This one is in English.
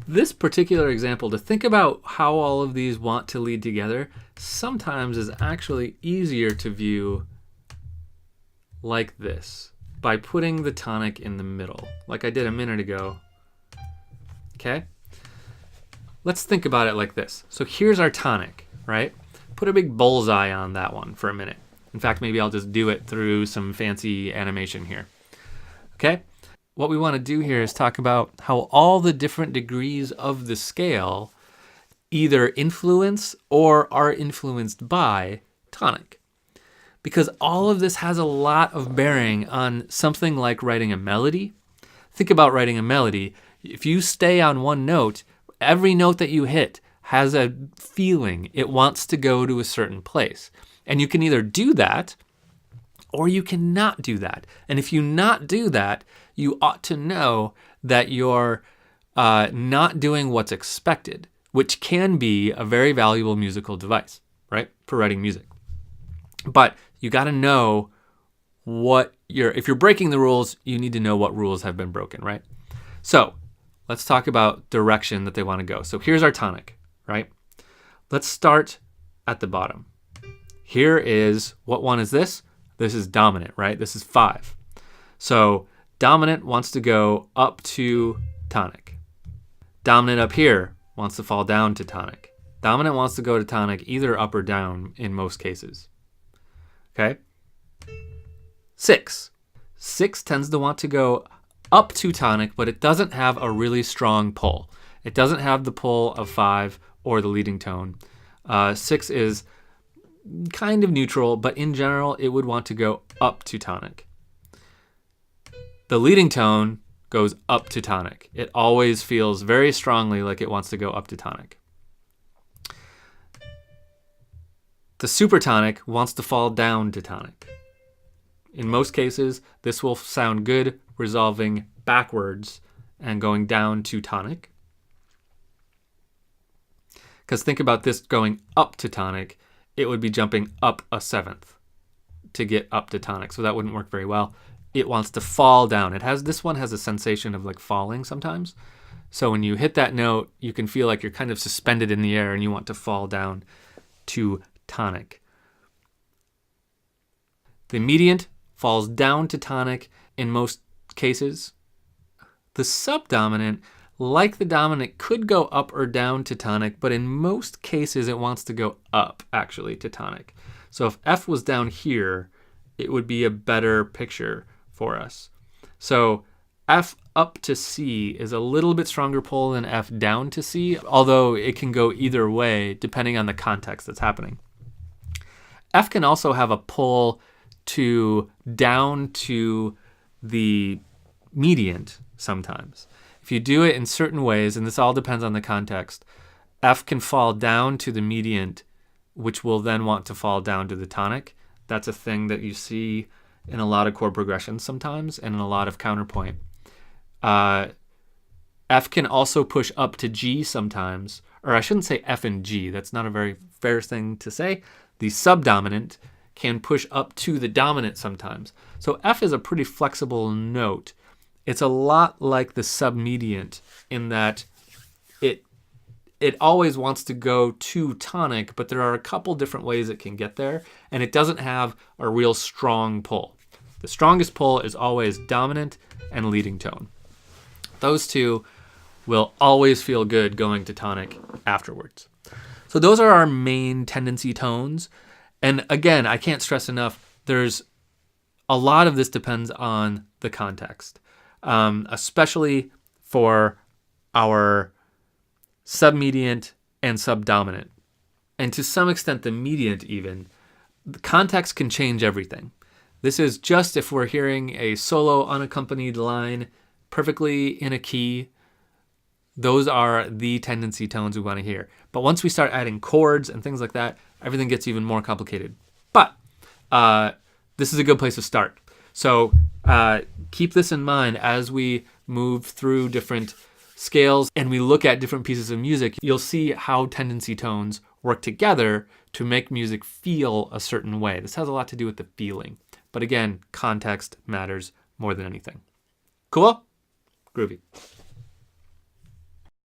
This particular example, to think about how all of these want to lead together, sometimes is actually easier to view like this, by putting the tonic in the middle, like I did a minute ago. Okay? Let's think about it like this. So here's our tonic, right? Put a big bullseye on that one for a minute. In fact, maybe I'll just do it through some fancy animation here. Okay? What we want to do here is talk about how all the different degrees of the scale either influence or are influenced by tonic. Because all of this has a lot of bearing on something like writing a melody. Think about writing a melody. If you stay on one note, every note that you hit has a feeling. It wants to go to a certain place. And you can either do that or you cannot do that. And if you not do that, you ought to know that you're not doing what's expected, which can be a very valuable musical device, right, for writing music. But you got to know if you're breaking the rules, you need to know what rules have been broken, right? So let's talk about direction that they want to go. So here's our tonic, right? Let's start at the bottom. Here is, what one is this? This is dominant, right? This is 5. So dominant wants to go up to tonic. Dominant up here wants to fall down to tonic. Dominant wants to go to tonic either up or down in most cases. Okay? 6. 6 tends to want to go up to tonic, but it doesn't have a really strong pull. It doesn't have the pull of 5 or the leading tone. 6 is kind of neutral, but in general, it would want to go up to tonic. The leading tone goes up to tonic. It always feels very strongly like it wants to go up to tonic. The supertonic wants to fall down to tonic. In most cases, this will sound good resolving backwards and going down to tonic. Because think about this going up to tonic, it would be jumping up a 7th to get up to tonic, so that wouldn't work very well. It wants to fall down. This one has a sensation of like falling sometimes. So when you hit that note, you can feel like you're kind of suspended in the air and you want to fall down to tonic. The mediant falls down to tonic in most cases. The subdominant, like the dominant, could go up or down to tonic, but in most cases it wants to go up actually to tonic. So if F was down here, it would be a better picture for us. So F up to C is a little bit stronger pull than F down to C, although it can go either way depending on the context that's happening. F can also have a pull to down to the mediant sometimes. If you do it in certain ways, and this all depends on the context, F can fall down to the mediant, which will then want to fall down to the tonic. That's a thing that you see in a lot of chord progressions sometimes and in a lot of counterpoint. F can also push up to G sometimes, or I shouldn't say F and G. That's not a very fair thing to say. The subdominant can push up to the dominant sometimes. So F is a pretty flexible note. It's a lot like the submediant in that it always wants to go to tonic, but there are a couple different ways it can get there, and it doesn't have a real strong pull. The strongest pull is always dominant and leading tone. Those two will always feel good going to tonic afterwards. So those are our main tendency tones. And again, I can't stress enough, there's a lot of this depends on the context, especially for our submediant and subdominant. And to some extent, the mediant even. The context can change everything. This is just if we're hearing a solo unaccompanied line perfectly in a key. Those are the tendency tones we want to hear. But once we start adding chords and things like that, everything gets even more complicated. But this is a good place to start. So keep this in mind as we move through different scales and we look at different pieces of music. You'll see how tendency tones work together to make music feel a certain way. This has a lot to do with the feeling. But again, context matters more than anything. Cool? Groovy.